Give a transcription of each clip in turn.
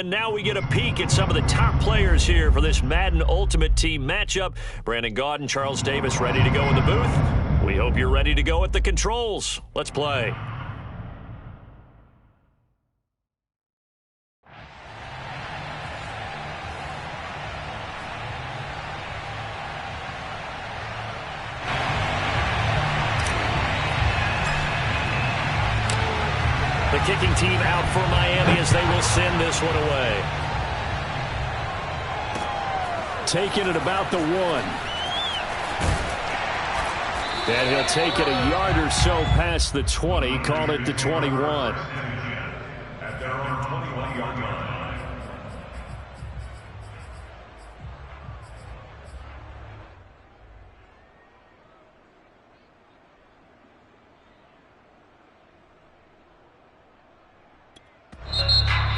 And now we get a peek at some of the top players here for this Madden Ultimate Team matchup. Brandon Gaudin, Charles Davis ready to go in the booth. We hope you're ready to go at the controls. Let's play. The kicking team out for Miami as they will send this one away. Taking it about the 1. And he'll take it a yard or so past the 20, call it the 21. At their own 21-yard line.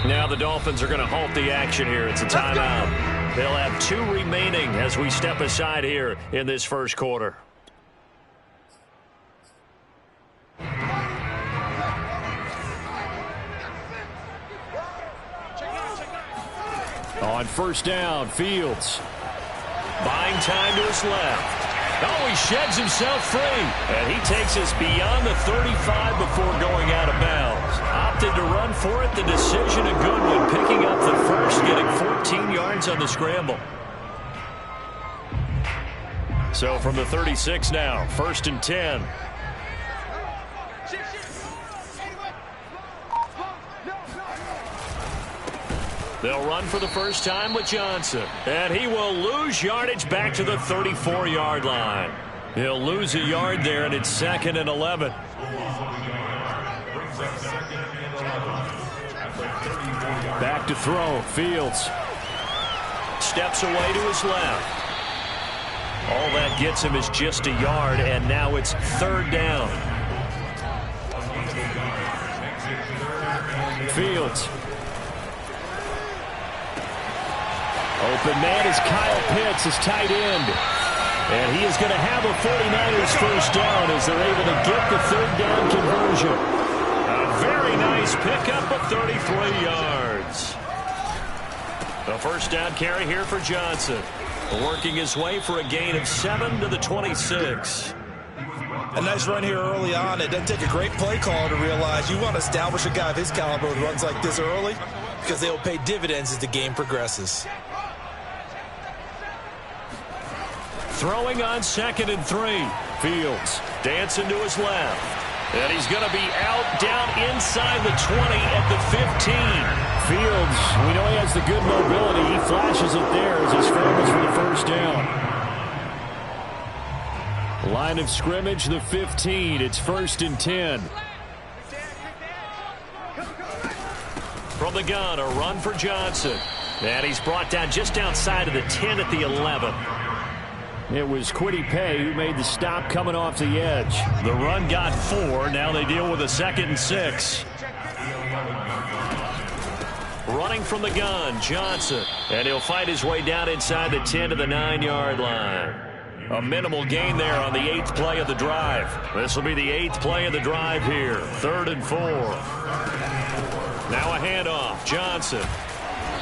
Now the Dolphins are going to halt the action here. It's a timeout. They'll have 2 remaining as we step aside here in this first quarter. On first down, Fields. Buying time to his left. Oh, he sheds himself free. And he takes us beyond the 35 before going out of bounds. Opted to run for it. The decision a good one. Picking up the first, getting 14 yards on the scramble. So from the 36 now, 1st and 10. They'll run for the first time with Johnson. And he will lose yardage back to the 34-yard line. He'll lose a yard there, and it's 2nd and 11. Back to throw, Fields. Steps away to his left. All that gets him is just a yard, and now it's 3rd down. Fields. Open man is Kyle Pitts, his tight end. And he is going to have a 49ers first down as they're able to get the 3rd down conversion. A very nice pickup of 33 yards. The first down carry here for Johnson. Working his way for a gain of 7 to the 26. A nice run here early on. It doesn't take a great play caller to realize you want to establish a guy of his caliber who runs like this early because they will pay dividends as the game progresses. Throwing on 2nd and 3. Fields. Dancing to his left. And he's going to be out down inside the 20 at the 15. Fields, we know he has the good mobility. He flashes it there as he scrambles for the first down. Line of scrimmage, the 15. It's 1st and 10. From the gun, a run for Johnson. And he's brought down just outside of the 10 at the 11. It was Kwity Paye who made the stop coming off the edge. The run got 4. Now they deal with a 2nd and 6. Running from the gun, Johnson. And he'll fight his way down inside the 10 to the 9-yard line. A minimal gain there on the 8th play of the drive. This will be the 8th play of the drive here. 3rd and 4. Now a handoff, Johnson.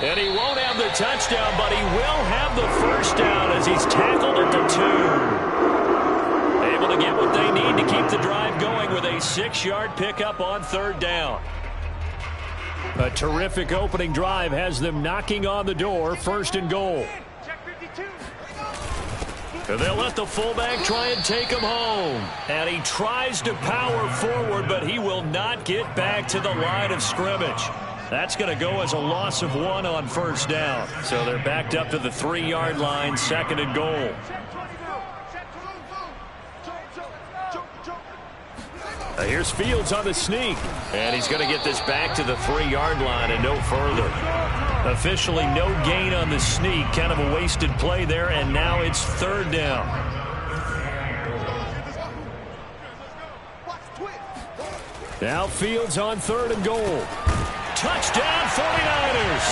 And he won't have the touchdown, but he will have the first down as he's tackled at the 2. Able to get what they need to keep the drive going with a 6-yard pickup on 3rd down. A terrific opening drive has them knocking on the door. 1st and goal. They'll let the fullback try and take him home. And he tries to power forward, but he will not get back to the line of scrimmage. That's going to go as a loss of 1 on 1st down. So they're backed up to the 3-yard line, 2nd and goal. Here's Fields on the sneak. And he's going to get this back to the 3-yard line and no further. Officially no gain on the sneak. Kind of a wasted play there, and now it's 3rd down. Now Fields on 3rd and goal. Touchdown, 49ers.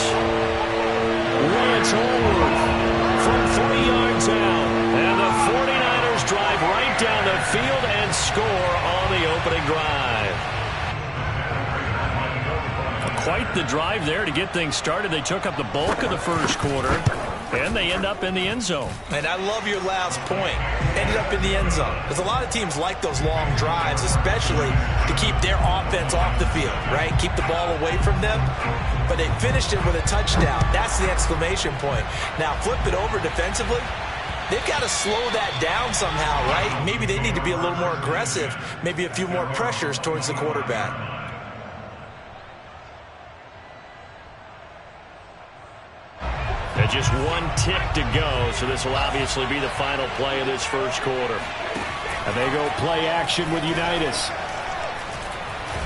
Lance Allworth from 3 yards out. And the 49ers drive right down the field and score on the opening drive. quite the drive there to get things started. They took up the bulk of the first quarter, and they end up in the end zone. And I love your last point. Ended up in the end zone. Because a lot of teams like those long drives, especially to keep their offense off the field, right? Keep the ball away from them. But they finished it with a touchdown. That's the exclamation point. Now, flip it over defensively. They've got to slow that down somehow, right? Maybe they need to be a little more aggressive, maybe a few more pressures towards the quarterback. And just one tick to go, so this will obviously be the final play of this first quarter. And they go play action with Unitas.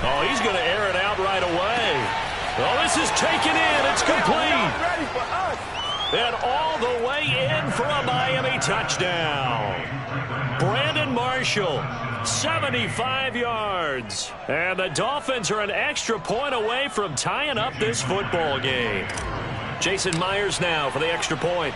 Oh, he's going to air it out right away. Oh, this is taken in. It's complete. And all the way in for a Miami touchdown. Brandon Marshall, 75 yards. And the Dolphins are an extra point away from tying up this football game. Jason Myers now for the extra point.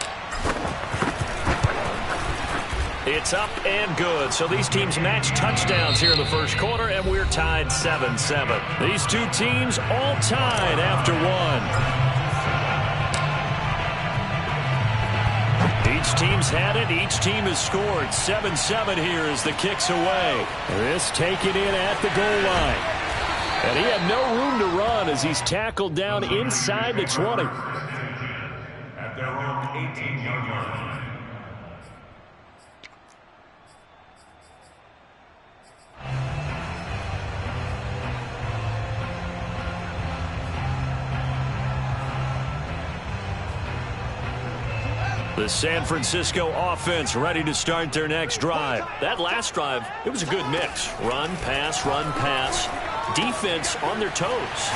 It's up and good. So these teams match touchdowns here in the first quarter, and we're tied 7-7. These two teams all tied after one. Each team's had it. Each team has scored. 7-7 here as the kick's away. This taken in at the goal line. And he had no room to run as he's tackled down inside the 20. At their own 18-yard line. The San Francisco offense ready to start their next drive. That last drive, it was a good mix. Run, pass, defense on their toes.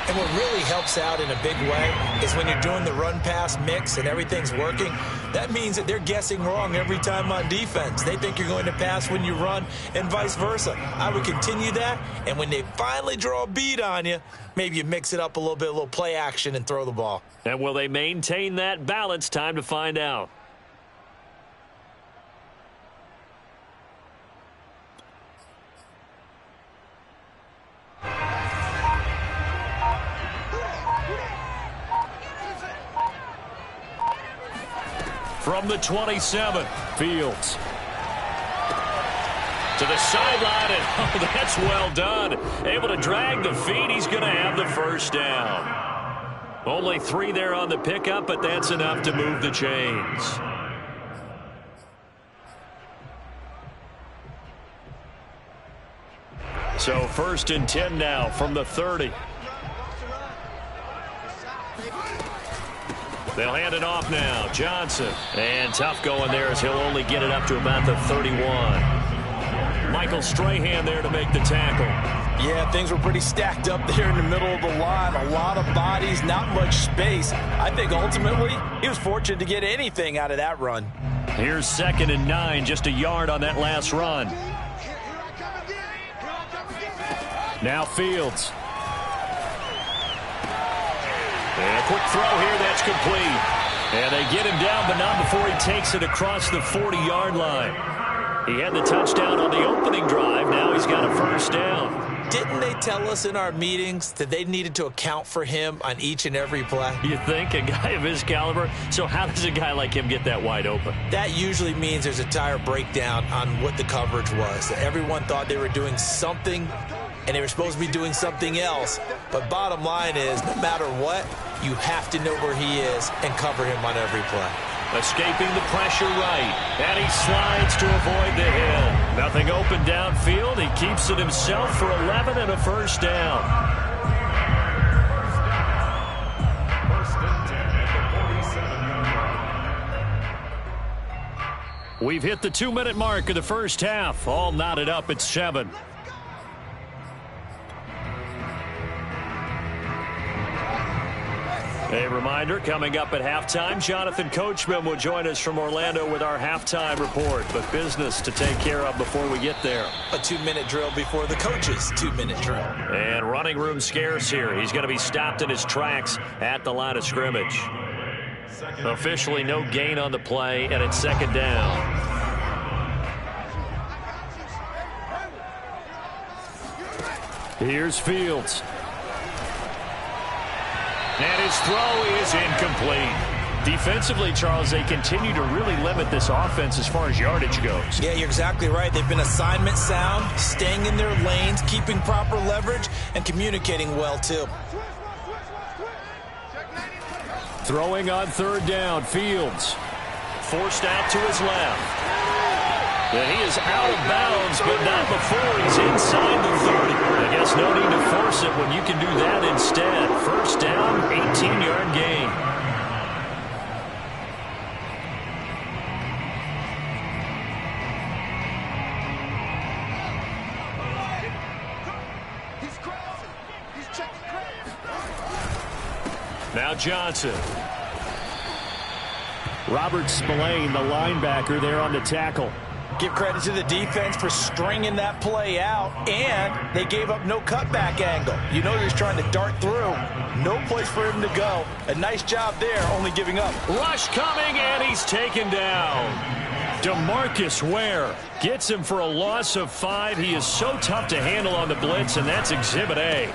And what really helps out in a big way is when you're doing the run-pass mix and everything's working, that means that they're guessing wrong every time on defense. They think you're going to pass when you run and vice versa. I would continue that, and when they finally draw a beat on you, maybe you mix it up a little bit, a little play action, and throw the ball. And will they maintain that balance? Time to find out. From the 27, Fields. To the sideline, and oh, that's well done. Able to drag the feet. He's going to have the first down. Only 3 there on the pickup, but that's enough to move the chains. So 1st and 10 now from the 30. They'll hand it off now. Johnson. And tough going there as he'll only get it up to about the 31. Michael Strahan there to make the tackle. Yeah, things were pretty stacked up there in the middle of the line. A lot of bodies, not much space. I think ultimately he was fortunate to get anything out of that run. Here's 2nd and 9, just a yard on that last run. Now Fields. And a quick throw here, that's complete. And they get him down, but not before he takes it across the 40-yard line. He had the touchdown on the opening drive. Now he's got a first down. Didn't they tell us in our meetings that they needed to account for him on each and every play? You think? A guy of his caliber? So how does a guy like him get that wide open? That usually means there's a entire breakdown on what the coverage was. Everyone thought they were doing something, and they were supposed to be doing something else. But bottom line is, no matter what, you have to know where he is and cover him on every play. Escaping the pressure right, and he slides to avoid the hit. Nothing open downfield. He keeps it himself for 11 and a first down. 1st and 10 at the 47-yard line. We've hit the 2-minute mark of the first half. All knotted up at 7. A reminder, coming up at halftime, Jonathan Coachman will join us from Orlando with our halftime report. But business to take care of before we get there. A 2-minute drill before the coach's 2-minute drill. And running room scarce here. He's going to be stopped in his tracks at the line of scrimmage. Officially no gain on the play, and it's 2nd down. Here's Fields. And his throw is incomplete. Defensively, Charles, they continue to really limit this offense as far as yardage goes. Yeah, you're exactly right. They've been assignment sound, staying in their lanes, keeping proper leverage, and communicating well, too. Throwing on third down, Fields. Forced out to his left. And he is out of bounds, but not before he's inside the 30. I guess no need to force it when you can do that instead. First down, 18-yard gain. Now Johnson. Robert Spillane, the linebacker, there on the tackle. Give credit to the defense for stringing that play out, and they gave up no cutback angle. You know he was trying to dart through. No place for him to go. A nice job there, only giving up. Rush coming, and he's taken down. DeMarcus Ware gets him for a loss of 5. He is so tough to handle on the blitz, and that's Exhibit A.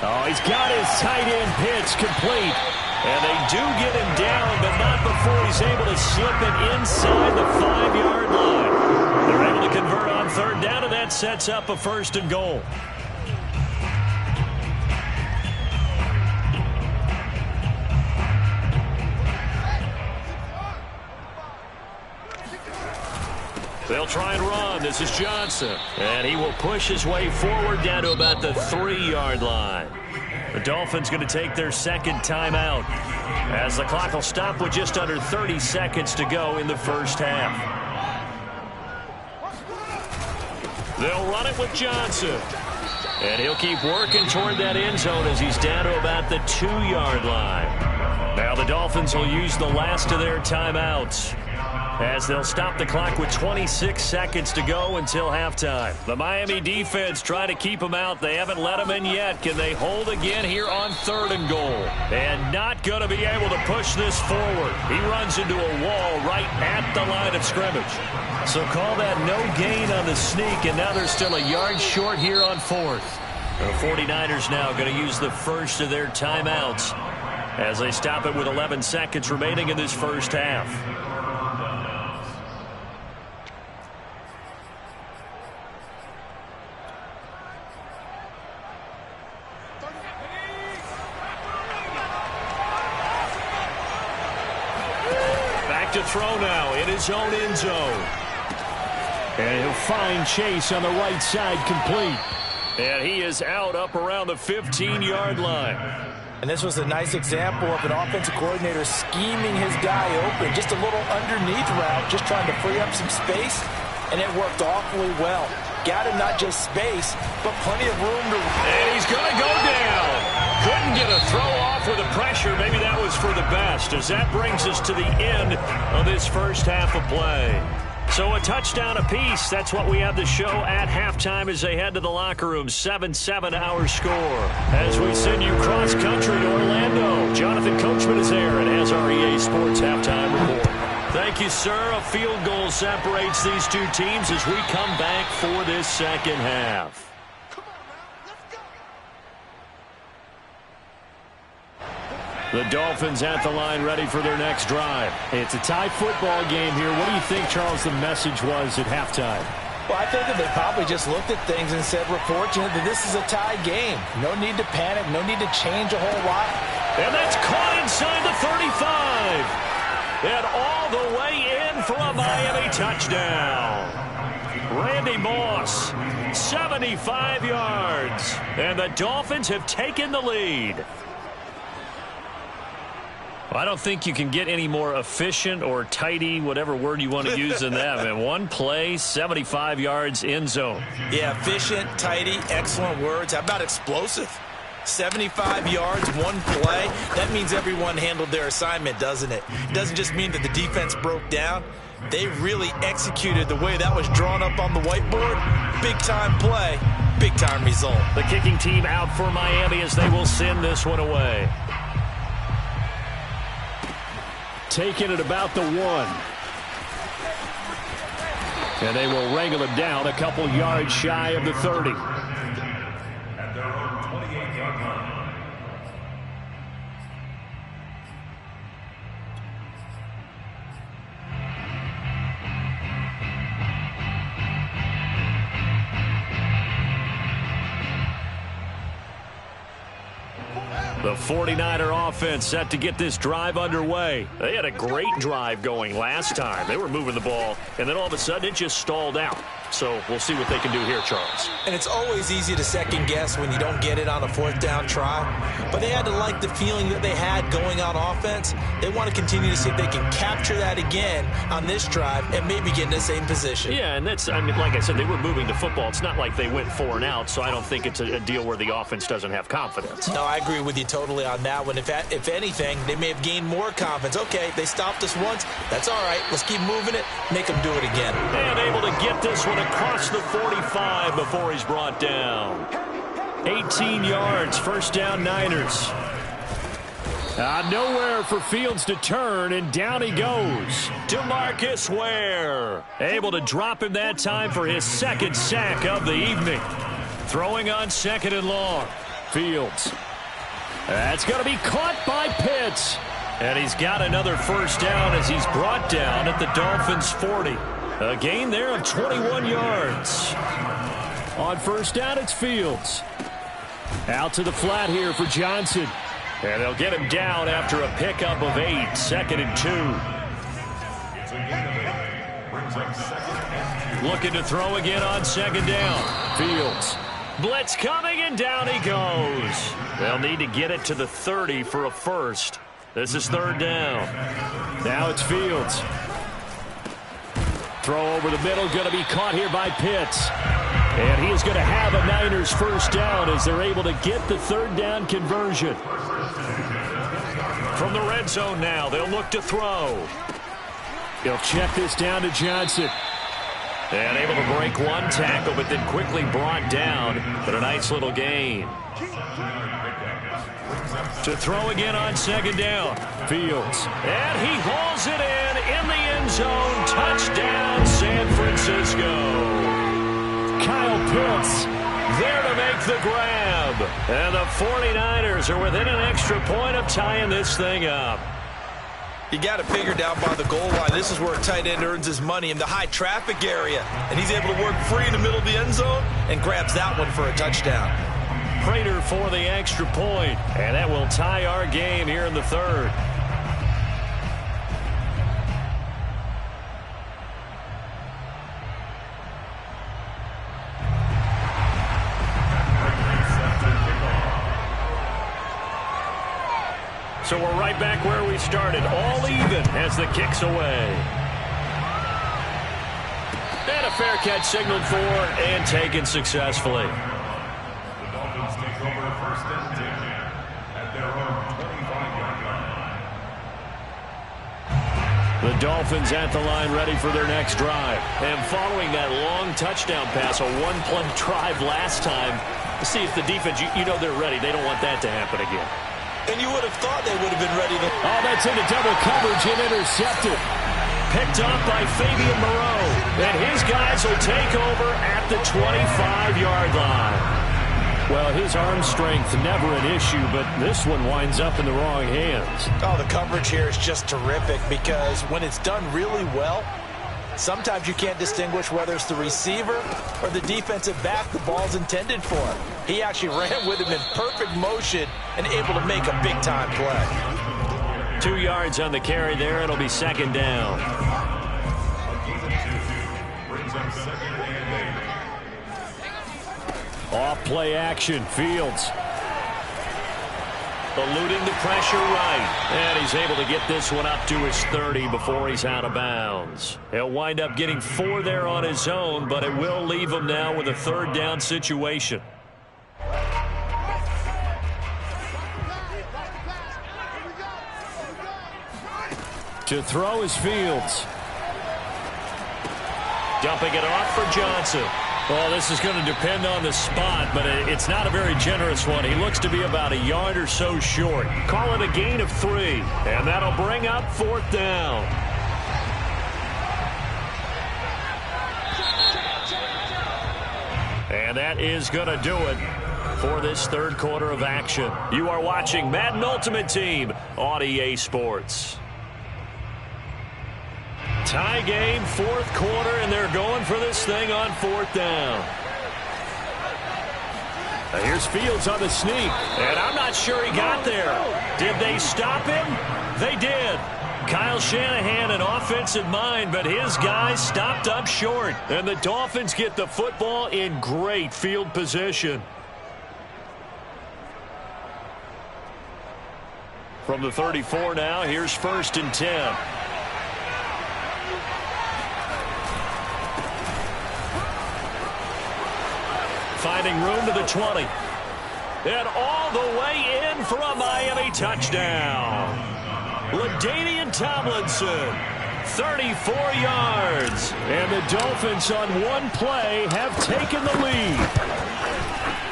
Oh, he's got his tight end pitch complete. And they do get him down, but not before he's able to slip it inside the 5-yard line. They're able to convert on third down, and that sets up a 1st and goal. They'll try and run. This is Johnson. And he will push his way forward down to about the 3-yard line. The Dolphins going to take their second timeout as the clock will stop with just under 30 seconds to go in the first half. They'll run it with Johnson. And he'll keep working toward that end zone as he's down to about the 2-yard line. Now the Dolphins will use the last of their timeouts as they'll stop the clock with 26 seconds to go until halftime. The Miami defense trying to keep them out. They haven't let them in yet. Can they hold again here on 3rd and goal? And not going to be able to push this forward. He runs into a wall right at the line of scrimmage. So call that no gain on the sneak, and now they're still a yard short here on 4th. The 49ers now going to use the first of their timeouts as they stop it with 11 seconds remaining in this first half. To throw now in his own end zone. And he'll find Chase on the right side complete. And he is out up around the 15-yard line. And this was a nice example of an offensive coordinator scheming his guy open. Just a little underneath route, just trying to free up some space, and it worked awfully well. Got him not just space, but plenty of room to... And he's going to go down. Couldn't get a throw off with the pressure. Maybe that was for the best, as that brings us to the end of this first half of play. So a touchdown apiece. That's what we have to show at halftime as they head to the locker room. 7-7 our score. As we send you cross-country to Orlando, Jonathan Coachman is there and has our EA Sports halftime report. Thank you, sir. A field goal separates these two teams as we come back for this second half. The Dolphins at the line ready for their next drive. It's a tie football game here. What do you think, Charles, the message was at halftime? Well, I think that they probably just looked at things and said, we're fortunate that this is a tie game. No need to panic. No need to change a whole lot. And that's caught inside the 35. And all the way in for a Miami touchdown. Randy Moss, 75 yards. And the Dolphins have taken the lead. I don't think you can get any more efficient or tidy, whatever word you want to use in that. Man, one play, 75 yards, end zone. Yeah, efficient, tidy, excellent words. How about explosive? 75 yards, one play. That means everyone handled their assignment, doesn't it? It doesn't just mean that the defense broke down. They really executed the way that was drawn up on the whiteboard. Big-time play, big-time result. The kicking team out for Miami as they will send this one away. Taking it about the 1. And they will wrangle him down a couple yards shy of the 30. At their own 28-yard line. The 49er offense set to get this drive underway. They had a great drive going last time. They were moving the ball, and then all of a sudden it just stalled out. So we'll see what they can do here, Charles. And it's always easy to second guess when you don't get it on a fourth down try. But they had to like the feeling that they had going on offense. They want to continue to see if they can capture that again on this drive and maybe get in the same position. Yeah, and that's, I mean, like I said, they were moving the football. It's not like they went 4 and out, so I don't think it's a deal where the offense doesn't have confidence. No, I agree with you totally on that one. If anything, they may have gained more confidence. Okay, they stopped us once. That's all right. Let's keep moving it. Make them do it again. And able to get this one across the 45 before he's brought down. 18 yards, first down Niners. Nowhere for Fields to turn, and down he goes. DeMarcus Ware able to drop him that time for his second sack of the evening. Throwing on 2nd and long. Fields. That's going to be caught by Pitts. And he's got another first down as he's brought down at the Dolphins' 40. A gain there of 21 yards. On first down, it's Fields. Out to the flat here for Johnson. And they'll get him down after a pickup of 8. 2nd and 2. Looking to throw again on 2nd down. Fields. Blitz coming, and down he goes. They'll need to get it to the 30 for a first. This is 3rd down. Now it's Fields. Throw over the middle, going to be caught here by Pitts. And he is going to have a Niners first down as they're able to get the 3rd down conversion. From the red zone now, they'll look to throw. He'll check this down to Johnson. And able to break one tackle, but then quickly brought down. But a nice little gain. To throw again on 2nd down. Fields. And he hauls it in the end zone. Touchdown, San Francisco. Kyle Pitts there to make the grab. And the 49ers are within an extra point of tying this thing up. You got to figure down by the goal line. This is where a tight end earns his money in the high traffic area. And he's able to work free in the middle of the end zone and grabs that one for a touchdown. Prater for the extra point. And that will tie our game here in the 3rd. So we're right back where we started, all even as the kick's away. And a fair catch signaled for and taken successfully. The Dolphins take over 1st and 10 at their own 25-yard line. The Dolphins at the line ready for their next drive. And following that long touchdown pass, a one-play drive last time, to see if the defense, you know they're ready. They don't want that to happen again. And you would have thought they would have been ready to... Oh, that's into double coverage and intercepted. Picked up by Fabian Moreau. And his guys will take over at the 25-yard line. Well, his arm strength never an issue, but this one winds up in the wrong hands. Oh, the coverage here is just terrific because when it's done really well, sometimes you can't distinguish whether it's the receiver or the defensive back the ball's intended for. He actually ran with him in perfect motion and able to make a big-time play. 2 yards on the carry there. It'll be 2nd down. Off play action. Fields. Eluding the pressure right. And he's able to get this one up to his 30 before he's out of bounds. He'll wind up getting 4 there on his own, but it will leave him now with a 3rd down situation. To throw is Fields. Dumping it off for Johnson. Well, this is going to depend on the spot, but it's not a very generous one. He looks to be about a yard or so short. Call it a gain of 3, and that'll bring up 4th down. And that is going to do it for this 3rd quarter of action. You are watching Madden Ultimate Team on EA Sports. Tie game, 4th quarter, and they're going for this thing on 4th down. Here's Fields on the sneak. And I'm not sure he got there. Did they stop him? They did. Kyle Shanahan an offensive mind, but his guys stopped up short. And the Dolphins get the football in great field position. From the 34 now, here's 1st and 10. Finding room to the 20. And all the way in for a Miami touchdown. LaDainian Tomlinson, 34 yards. And the Dolphins on one play have taken the lead.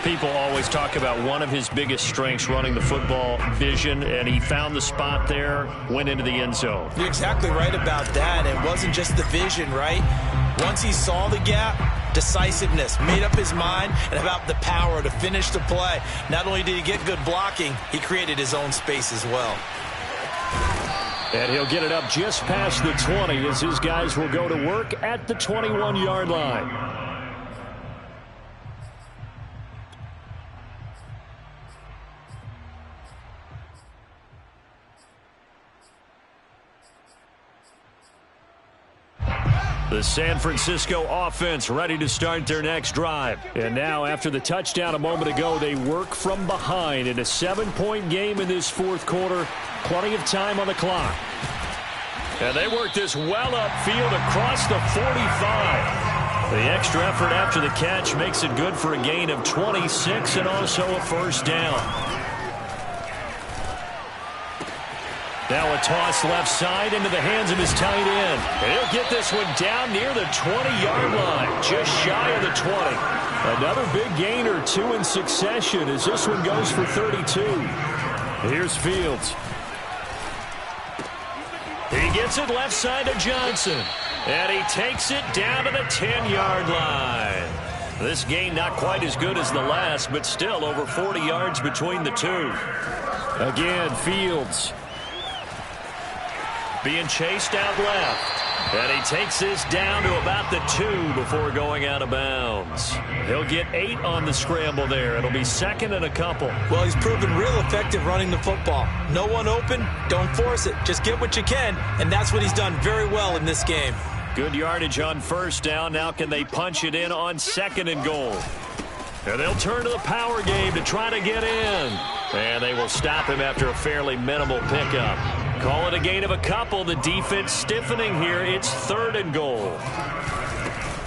People always talk about one of his biggest strengths running the football, vision, and he found the spot there, went into the end zone. You're exactly right about that. It wasn't just the vision, right? Once he saw the gap, decisiveness, made up his mind, and about the power to finish the play. Not only did he get good blocking, he created his own space as well. And he'll get it up just past the 20 as his guys will go to work at the 21-yard line. The San Francisco offense ready to start their next drive. And now, after the touchdown a moment ago, they work from behind in a 7-point game in this fourth quarter. Plenty of time on the clock. And they work this well upfield across the 45. The extra effort after the catch makes it good for a gain of 26 and also a first down. Now a toss left side into the hands of his tight end. And he'll get this one down near the 20-yard line, just shy of the 20. Another big gain or two in succession as this one goes for 32. Here's Fields. He gets it left side to Johnson. And he takes it down to the 10-yard line. This gain not quite as good as the last, but still over 40 yards between the two. Again, Fields. Being chased out left. And he takes this down to about the 2 before going out of bounds. He'll get 8 on the scramble there. It'll be 2nd and a couple. Well, he's proven real effective running the football. No one open, don't force it. Just get what you can, and that's what he's done very well in this game. Good yardage on first down. Now can they punch it in on 2nd and goal? And they'll turn to the power game to try to get in. And they will stop him after a fairly minimal pickup. Call it a gain of a couple. The defense stiffening here. It's 3rd and goal.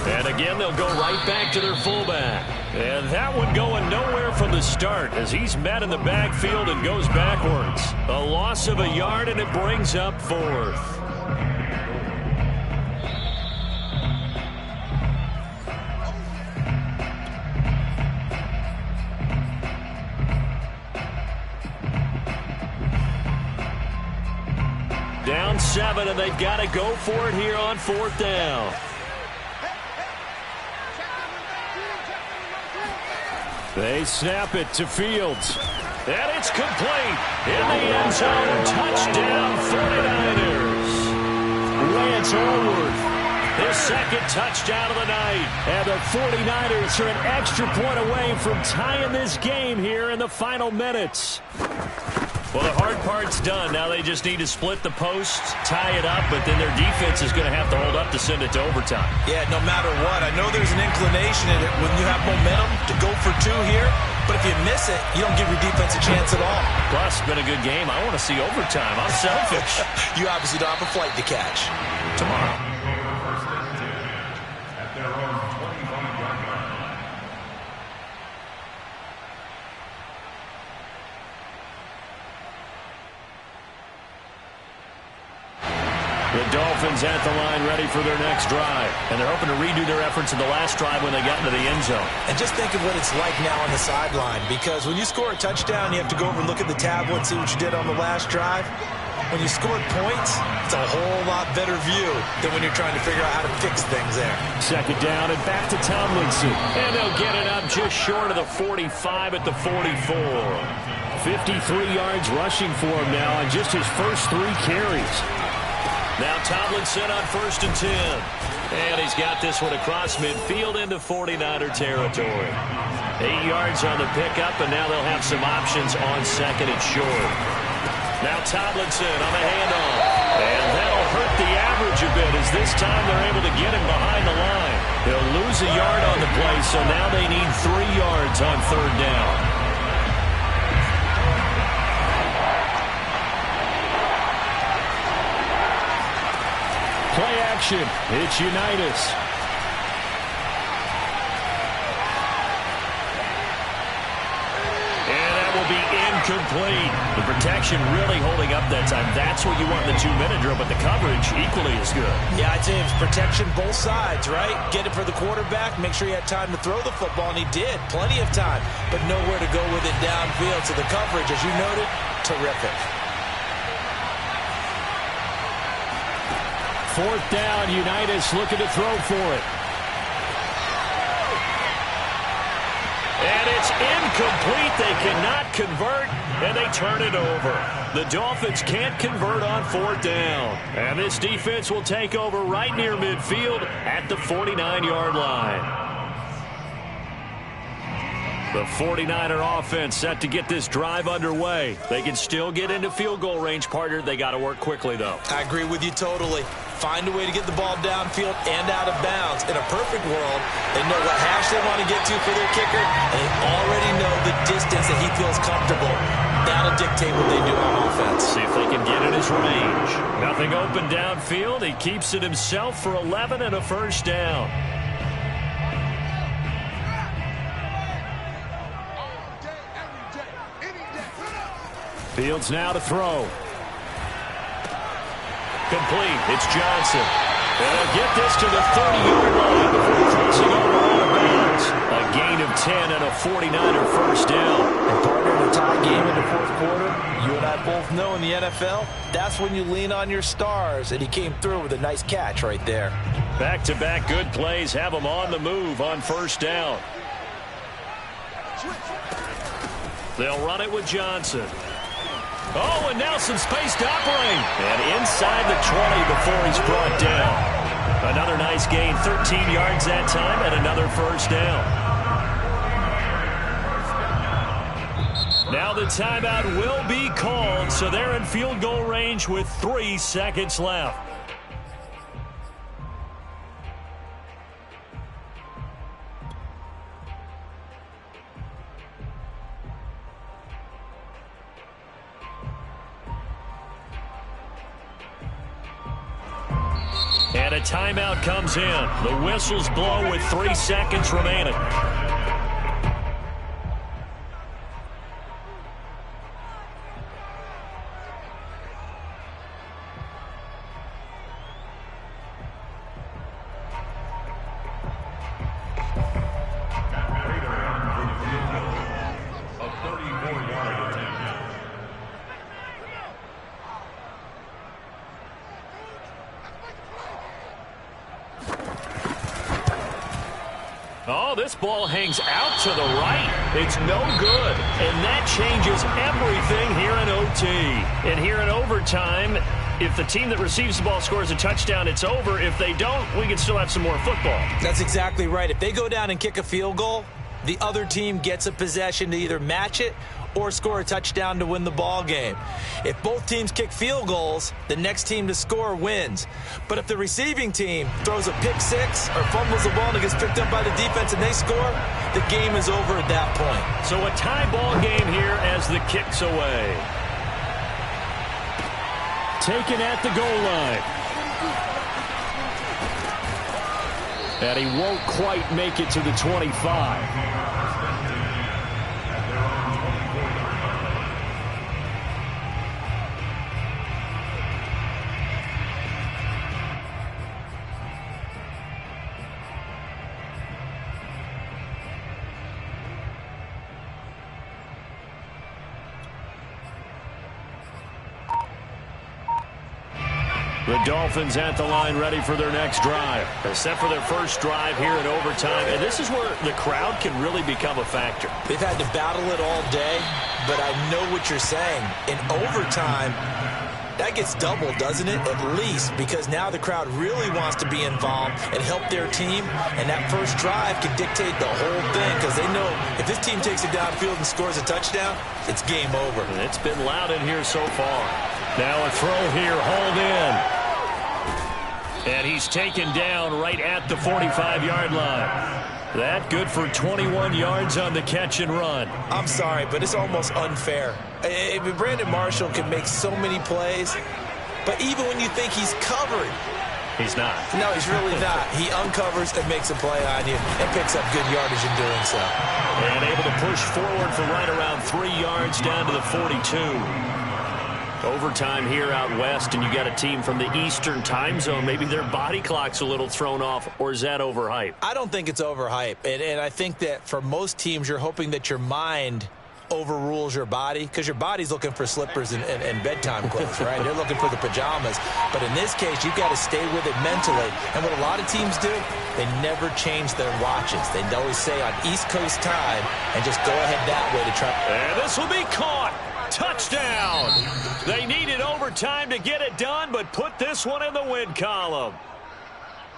And again, they'll go right back to their fullback. And that one going nowhere from the start as he's met in the backfield and goes backwards. A loss of a yard, and it brings up 4th. Down 7, and they've got to go for it here on 4th down. They snap it to Fields. And it's complete. In the end zone, touchdown 49ers. Lance Allworth, his 2nd touchdown of the night. And the 49ers are an extra point away from tying this game here in the final minutes. Well, the hard part's done. Now they just need to split the post, tie it up, but then their defense is going to have to hold up to send it to overtime. Yeah, no matter what. I know there's an inclination in it when you have momentum to go for 2 here, but if you miss it, you don't give your defense a chance at all. Plus, it's been a good game. I want to see overtime. I'm selfish. You obviously don't have a flight to catch. Tomorrow. The Dolphins at the line ready for their next drive. And they're hoping to redo their efforts in the last drive when they got into the end zone. And just think of what it's like now on the sideline, because when you score a touchdown, you have to go over and look at the tablet and see what you did on the last drive. When you scored points, it's a whole lot better view than when you're trying to figure out how to fix things there. 2nd down and back to Tomlinson. And they'll get it up just short of the 45 at the 44. 53 yards rushing for him now on just his first 3 carries. Now Tomlinson on 1st and 10. And he's got this one across midfield into 49er territory. 8 yards on the pickup, and now they'll have some options on 2nd and short. Now Tomlinson on the handoff. And that'll hurt the average a bit, as this time they're able to get him behind the line. They'll lose a yard on the play, so now they need 3 yards on 3rd down. Play action. It's Unitas. And that will be incomplete. The protection really holding up that time. That's what you want in the 2-minute drill, but the coverage equally as good. Yeah, I'd say it's protection both sides, right? Get it for the quarterback, make sure he had time to throw the football, and he did. Plenty of time, but nowhere to go with it downfield. So the coverage, as you noted, terrific. 4th down, Unitas looking to throw for it. And it's incomplete. They cannot convert, and they turn it over. The Dolphins can't convert on 4th down. And this defense will take over right near midfield at the 49-yard line. The 49er offense set to get this drive underway. They can still get into field goal range, partner. They got to work quickly, though. I agree with you totally. Find a way to get the ball downfield and out of bounds. In a perfect world, they know what hash they want to get to for their kicker, and they already know the distance that he feels comfortable. That'll dictate what they do on offense. See if they can get in his range. Nothing open downfield. He keeps it himself for 11 and a 1st down. Fields now to throw. Complete. It's Johnson. And they'll get this to the 30-yard line before crossing over out of bounds. A gain of 10 and a 49er 1st down. And partner, in a tie game in the 4th quarter, you and I both know in the NFL, that's when you lean on your stars. And he came through with a nice catch right there. Back-to-back good plays have them on the move on 1st down. They'll run it with Johnson. Oh, and now some space to operate. And inside the 20 before he's brought down. Another nice gain, 13 yards that time, and another 1st down. Now the timeout will be called, so they're in field goal range with 3 seconds left. And a timeout comes in. The whistles blow with 3 seconds remaining. Oh, this ball hangs out to the right. It's no good. And that changes everything here in OT. And here in overtime, if the team that receives the ball scores a touchdown, it's over. If they don't, we can still have some more football. That's exactly right. If they go down and kick a field goal, the other team gets a possession to either match it or score a touchdown to win the ball game. If both teams kick field goals, the next team to score wins. But if the receiving team throws a pick six or fumbles the ball and it gets picked up by the defense and they score, the game is over at that point. So a tie ball game here as the kick's away. Taken at the goal line. And he won't quite make it to the 25. The Dolphins at the line ready for their next drive. They're set for their first drive here in overtime. And this is where the crowd can really become a factor. They've had to battle it all day, but I know what you're saying. In overtime, That gets doubled, doesn't it? At least, because now the crowd really wants to be involved and help their team, and that first drive can dictate the whole thing because they know if this team takes it downfield and scores a touchdown, it's game over. It's been loud in here so far. Now a throw here, hauled in. And he's taken down right at the 45-yard line. That good for 21 yards on the catch and run. I'm sorry, but it's almost unfair. Brandon Marshall can make so many plays, but even when you think he's covered, he's not. No, he's really not. He uncovers and makes a play on you and picks up good yardage in doing so. And able to push forward for right around 3 yards down to the 42. Overtime here out west, and you got a team from the Eastern time zone. Maybe their body clock's a little thrown off, or is that overhyped? I don't think it's overhyped, and I think that for most teams, you're hoping that your mind overrules your body because your body's looking for slippers and bedtime clothes, right? They're looking for the pajamas. But in this case, you've got to stay with it mentally. And what a lot of teams do, they never change their watches. They always say on East Coast time and just go ahead that way to try. And this will be caught. Touchdown. They needed overtime to get it done, but put this one in the win column.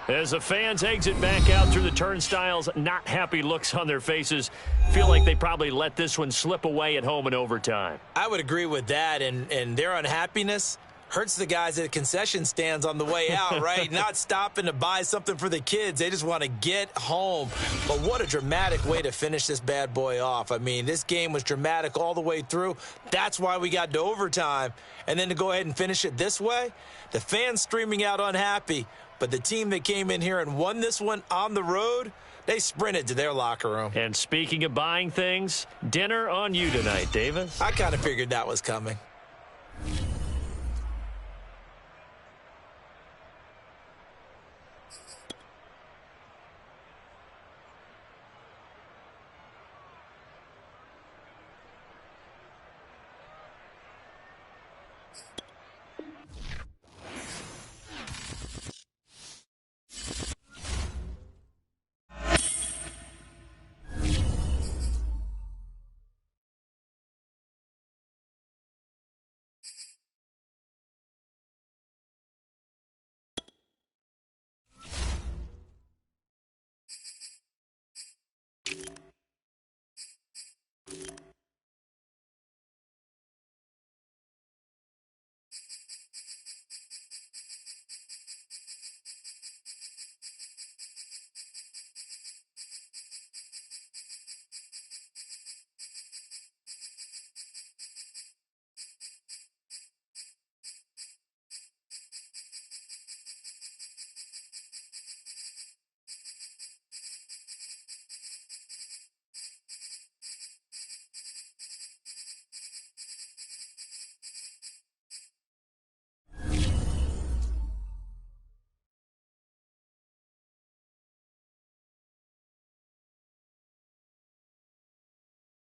As the fans exit back out through the turnstiles, not happy looks on their faces. Feel like they probably let this one slip away at home in overtime. I would agree with that, and their unhappiness hurts the guys at concession stands on the way out, right? Not stopping to buy something for the kids. They just want to get home. But what a dramatic way to finish this bad boy off. I mean, this game was dramatic all the way through. That's why we got to overtime. And then to go ahead and finish it this way, the fans streaming out unhappy. But the team that came in here and won this one on the road, they sprinted to their locker room. And speaking of buying things, dinner on you tonight, Davis. I kind of figured that was coming.